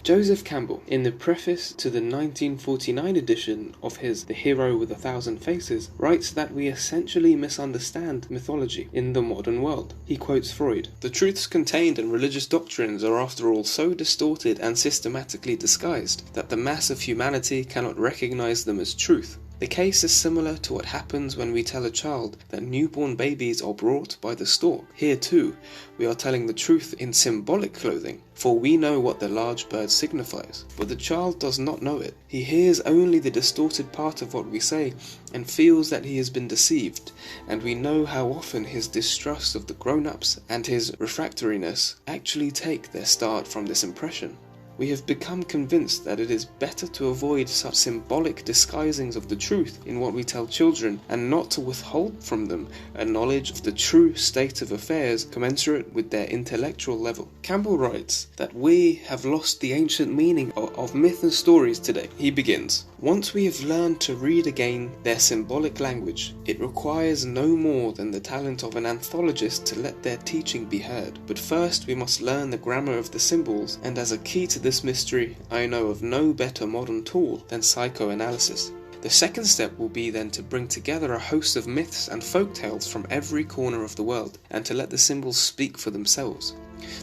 Joseph Campbell, in the preface to the 1949 edition of his The Hero with a Thousand Faces, writes that we essentially misunderstand mythology in the modern world. He quotes Freud: "The truths contained in religious doctrines are after all so distorted and systematically disguised that the mass of humanity cannot recognize them as truth. The case is similar to what happens when we tell a child that newborn babies are brought by the stork. Here too, we are telling the truth in symbolic clothing, for we know what the large bird signifies. But the child does not know it. He hears only the distorted part of what we say and feels that he has been deceived, and we know how often his distrust of the grown-ups and his refractoriness actually take their start from this impression. We have become convinced that it is better to avoid such symbolic disguisings of the truth in what we tell children, and not to withhold from them a knowledge of the true state of affairs commensurate with their intellectual level." Campbell writes that we have lost the ancient meaning of myth and stories today. He begins, "Once we have learned to read again their symbolic language, it requires no more than the talent of an anthologist to let their teaching be heard. But first we must learn the grammar of the symbols, and as a key to this mystery, I know of no better modern tool than psychoanalysis. The second step will be then to bring together a host of myths and folk tales from every corner of the world, and to let the symbols speak for themselves.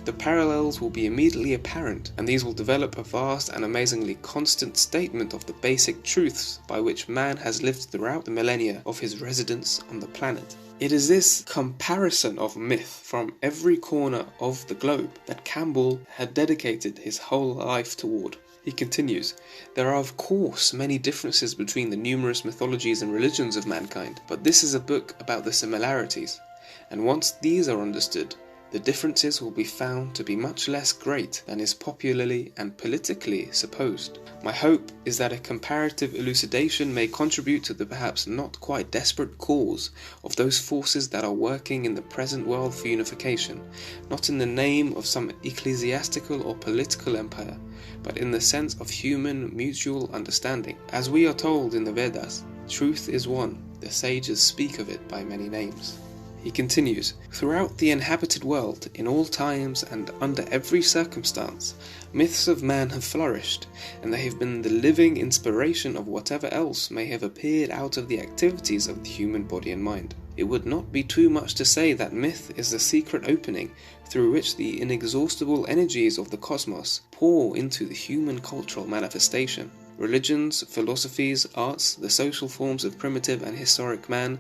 The parallels will be immediately apparent, and these will develop a vast and amazingly constant statement of the basic truths by which man has lived throughout the millennia of his residence on the planet." It is this comparison of myth from every corner of the globe that Campbell had dedicated his whole life toward. He continues, "There are of course many differences between the numerous mythologies and religions of mankind, but this is a book about the similarities, and once these are understood, the differences will be found to be much less great than is popularly and politically supposed. My hope is that a comparative elucidation may contribute to the perhaps not quite desperate cause of those forces that are working in the present world for unification, not in the name of some ecclesiastical or political empire, but in the sense of human mutual understanding. As we are told in the Vedas, truth is one, the sages speak of it by many names." He continues, "Throughout the inhabited world, in all times and under every circumstance, myths of man have flourished, and they have been the living inspiration of whatever else may have appeared out of the activities of the human body and mind. It would not be too much to say that myth is the secret opening through which the inexhaustible energies of the cosmos pour into the human cultural manifestation. Religions, philosophies, arts, the social forms of primitive and historic man,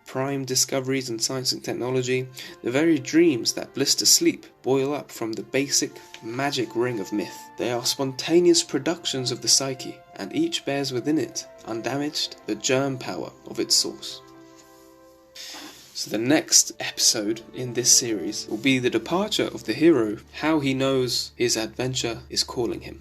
prime discoveries in science and technology, the very dreams that blister sleep, boil up from the basic magic ring of myth. They are spontaneous productions of the psyche, and each bears within it, undamaged, the germ power of its source." So the next episode in this series will be the departure of the hero, how he knows his adventure is calling him.